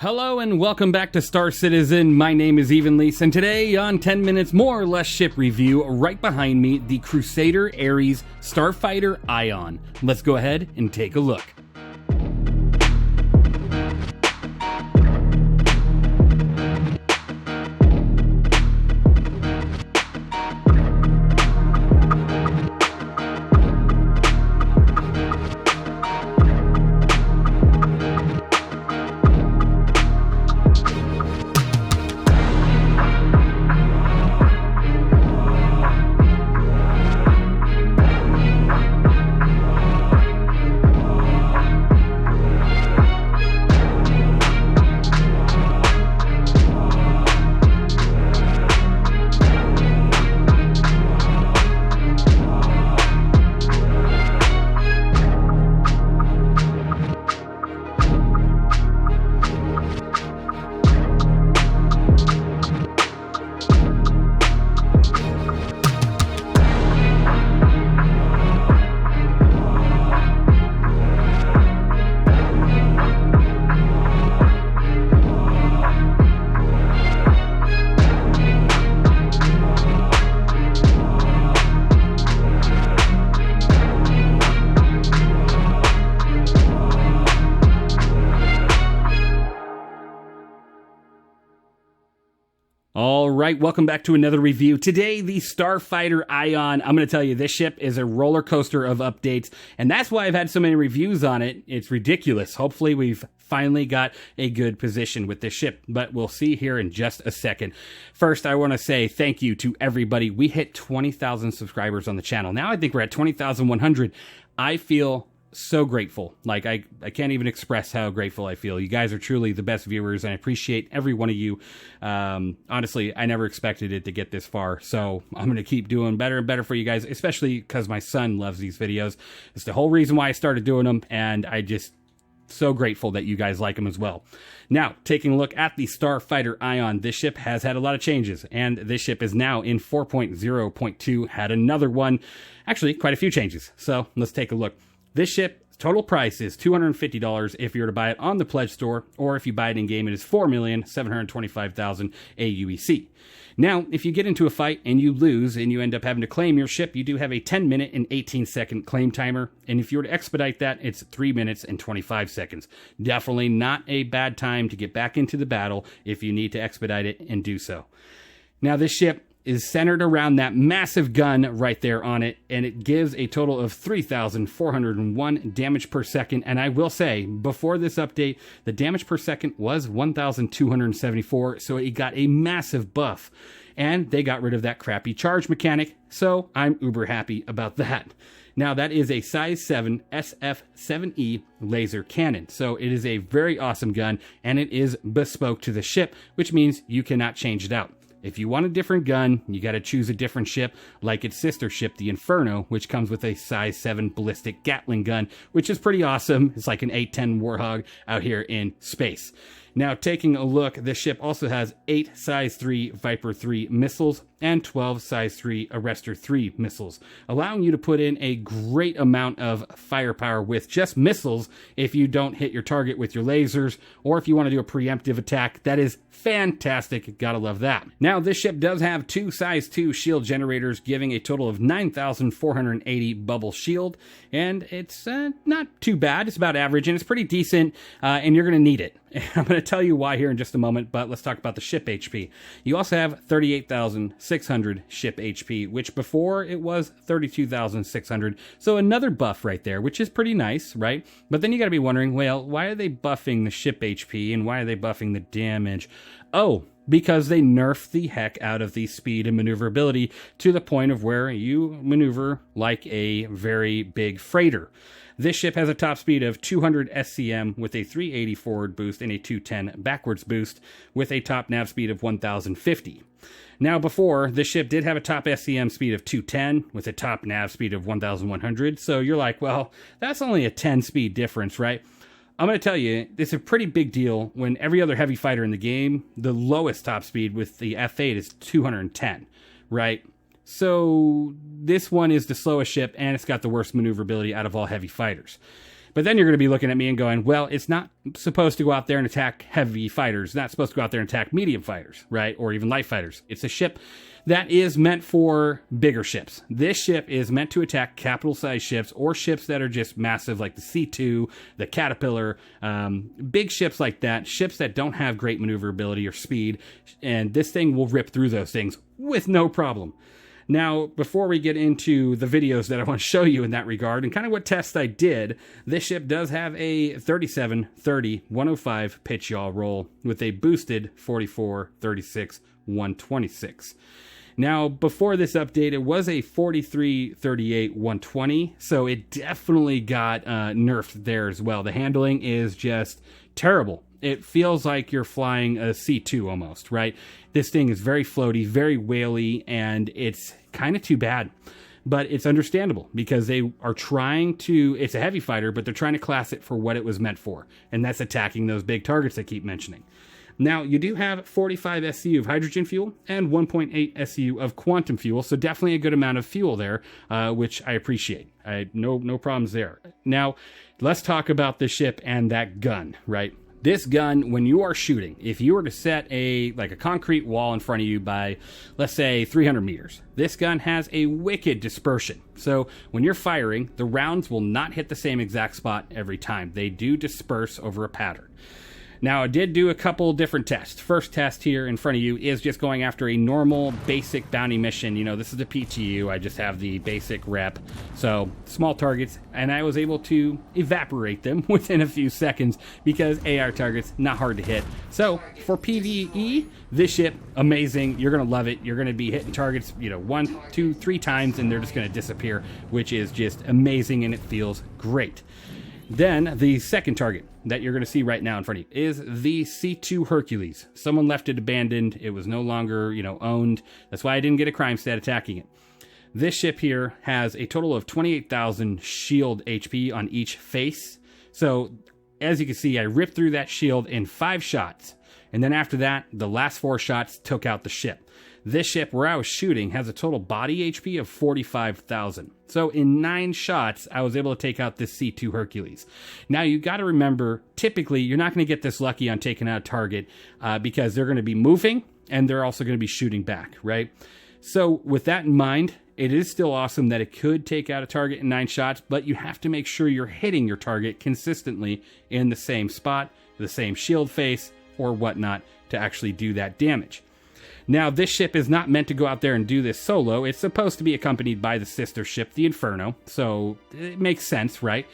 Hello and welcome back to Star Citizen. My name is Evenlease, and today on 10 Minutes More or Less Ship Review, right behind me, the Crusader Ares StarFighter ION. Let's go ahead and take a look. Alright, welcome back to another review. Today, the StarFighter ION. I'm going to tell you, this ship is a roller coaster of updates, and that's why I've had so many reviews on it. It's ridiculous. Hopefully, we've finally got a good position with this ship, but we'll see here in just a second. First, I want to say thank you to everybody. We hit 20,000 subscribers on the channel. Now I think we're at 20,100. I feel so grateful. Like, I can't even express how grateful I feel. You guys are truly the best viewers, and I appreciate every one of you. Honestly, I never expected it to get this far, so I'm going to keep doing better and better for you guys, especially because my son loves these videos. It's the whole reason why I started doing them, and I just so grateful that you guys like them as well. Now, taking a look at the StarFighter ION, this ship has had a lot of changes, and this ship is now in 4.0.2, had another one, actually quite a few changes. So let's take a look. This ship, total price is $250 if you were to buy it on the Pledge Store, or if you buy it in-game, it is $4,725,000 aUEC. Now, if you get into a fight and you lose and you end up having to claim your ship, you do have a 10-minute and 18-second claim timer, and if you were to expedite that, it's 3 minutes and 25 seconds. Definitely not a bad time to get back into the battle if you need to expedite it and do so. Now, this ship is centered around that massive gun right there on it, and it gives a total of 3,401 damage per second. And I will say, before this update, the damage per second was 1,274, so it got a massive buff. And they got rid of that crappy charge mechanic, so I'm uber happy about that. Now, that is a size 7 SF7E laser cannon, so it is a very awesome gun, and it is bespoke to the ship, which means you cannot change it out. If you want a different gun, you got to choose a different ship, like its sister ship, the Inferno, which comes with a size 7 ballistic Gatling gun, which is pretty awesome. It's like an A-10 Warthog out here in space. Now, taking a look, this ship also has 8 size 3 Viper 3 missiles and 12 size 3 Arrestor 3 missiles, allowing you to put in a great amount of firepower with just missiles if you don't hit your target with your lasers, or if you want to do a preemptive attack. That is fantastic. Gotta love that. Now, this ship does have 2 size 2 shield generators, giving a total of 9,480 bubble shield, and it's not too bad. It's about average, and it's pretty decent, and you're going to need it. I'm going to tell you why here in just a moment, but let's talk about the ship HP. You also have 38,600 ship HP, which before it was 32,600, so another buff right there, which is pretty nice, right? But then you got to be wondering, well, why are they buffing the ship HP, and why are they buffing the damage? Oh, because they nerfed the heck out of the speed and maneuverability to the point of where you maneuver like a very big freighter. This ship has a top speed of 200 SCM with a 380 forward boost and a 210 backwards boost with a top nav speed of 1050. Now, before, this ship did have a top SCM speed of 210 with a top nav speed of 1100, so you're like, well, that's only a 10 speed difference, right? I'm going to tell you, it's a pretty big deal when every other heavy fighter in the game, the lowest top speed with the F8 is 210, right? So this one is the slowest ship, and it's got the worst maneuverability out of all heavy fighters. But then you're going to be looking at me and going, well, it's not supposed to go out there and attack heavy fighters. It's not supposed to go out there and attack medium fighters, right? Or even light fighters. It's a ship that is meant for bigger ships. This ship is meant to attack capital-sized ships or ships that are just massive, like the C2, the Caterpillar, big ships like that, ships that don't have great maneuverability or speed, and this thing will rip through those things with no problem. Now, before we get into the videos that I want to show you in that regard and kind of what tests I did, this ship does have a 37, 30, 105 pitch yaw roll with a boosted 44, 36, 126. Now, before this update, it was a 43, 38, 120, so it definitely got nerfed there as well. The handling is just terrible. It feels like you're flying a C2 almost, right? This thing is very floaty, very whaley, and it's kind of too bad. But it's understandable because they are trying to, it's a heavy fighter, but they're trying to class it for what it was meant for, and that's attacking those big targets I keep mentioning. Now, you do have 45 SCU of hydrogen fuel and 1.8 SCU of quantum fuel, so definitely a good amount of fuel there, which I appreciate. No problems there. Now, let's talk about the ship and that gun, right? This gun, when you are shooting, if you were to set a concrete wall in front of you by, let's say, 300 meters, this gun has a wicked dispersion. So when you're firing, the rounds will not hit the same exact spot every time. They do disperse over a pattern. Now, I did do a couple different tests. First test here in front of you is just going after a normal, basic bounty mission. You know, this is the PTU. I just have the basic rep. So, small targets. And I was able to evaporate them within a few seconds because AR targets, not hard to hit. So, for PvE, this ship, amazing. You're going to love it. You're going to be hitting targets, 1, 2, 3 times, and they're just going to disappear, which is just amazing, and it feels great. Then, the second target that you're going to see right now in front of you is the C2 Hercules. Someone left it abandoned. It was no longer, owned. That's why I didn't get a crime stat attacking it. This ship here has a total of 28,000 shield HP on each face. So, as you can see, I ripped through that shield in 5 shots. And then after that, the last 4 shots took out the ship. This ship where I was shooting has a total body HP of 45,000. So in 9 shots, I was able to take out this C2 Hercules. Now you got to remember, typically you're not going to get this lucky on taking out a target because they're going to be moving and they're also going to be shooting back, right? So with that in mind, it is still awesome that it could take out a target in 9 shots, but you have to make sure you're hitting your target consistently in the same spot, the same shield face, or whatnot to actually do that damage. Now, this ship is not meant to go out there and do this solo. It's supposed to be accompanied by the sister ship, the Inferno, so it makes sense, right?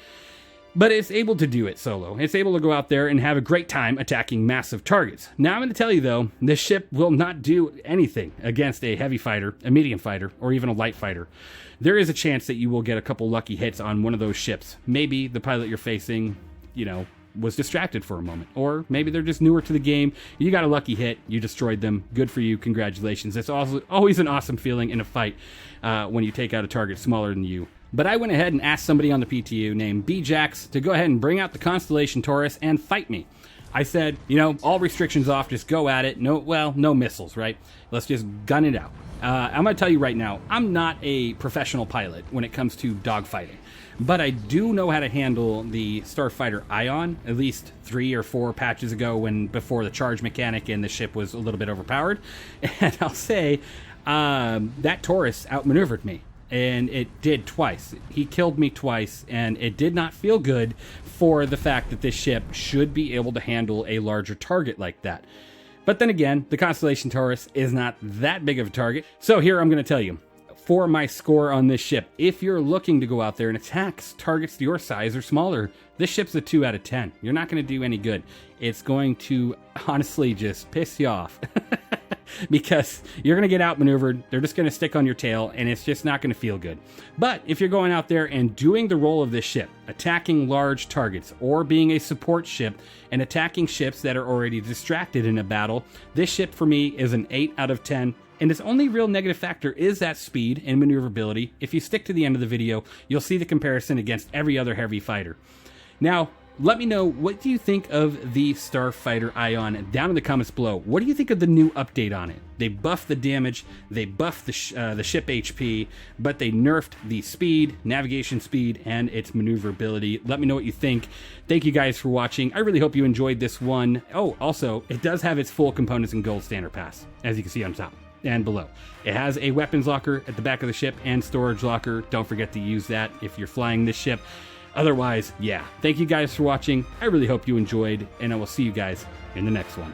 But it's able to do it solo. It's able to go out there and have a great time attacking massive targets. Now, I'm going to tell you, though, this ship will not do anything against a heavy fighter, a medium fighter, or even a light fighter. There is a chance that you will get a couple lucky hits on one of those ships. Maybe the pilot you're facing, was distracted for a moment. Or maybe they're just newer to the game. You got a lucky hit. You destroyed them. Good for you. Congratulations. It's also always an awesome feeling in a fight when you take out a target smaller than you. But I went ahead and asked somebody on the PTU named B-Jax to go ahead and bring out the Constellation Taurus and fight me. I said, all restrictions off. Just go at it. No missiles, right? Let's just gun it out. I'm going to tell you right now, I'm not a professional pilot when it comes to dogfighting. But I do know how to handle the StarFighter ION, at least 3 or 4 patches ago before the charge mechanic and the ship was a little bit overpowered. And I'll say that Taurus outmaneuvered me. And it did twice. He killed me twice, and it did not feel good for the fact that this ship should be able to handle a larger target like that. But then again, the Constellation Taurus is not that big of a target. So here I'm going to tell you. For my score on this ship, if you're looking to go out there and attack targets your size or smaller, this ship's a 2 out of 10. You're not going to do any good. It's going to honestly just piss you off because you're going to get outmaneuvered. They're just going to stick on your tail, and it's just not going to feel good. But if you're going out there and doing the role of this ship, attacking large targets or being a support ship and attacking ships that are already distracted in a battle, this ship for me is an 8 out of 10. And its only real negative factor is that speed and maneuverability. If you stick to the end of the video, you'll see the comparison against every other heavy fighter. Now, let me know, what do you think of the StarFighter ION down in the comments below. What do you think of the new update on it? They buffed the damage, they buffed the ship HP, but they nerfed the speed, navigation speed, and its maneuverability. Let me know what you think. Thank you guys for watching. I really hope you enjoyed this one. Oh, also, it does have its full components in Gold Standard Pass, as you can see on top and below. It has a weapons locker at the back of the ship and storage locker. Don't forget to use that if you're flying this ship. Otherwise, yeah. Thank you guys for watching. I really hope you enjoyed, and I will see you guys in the next one.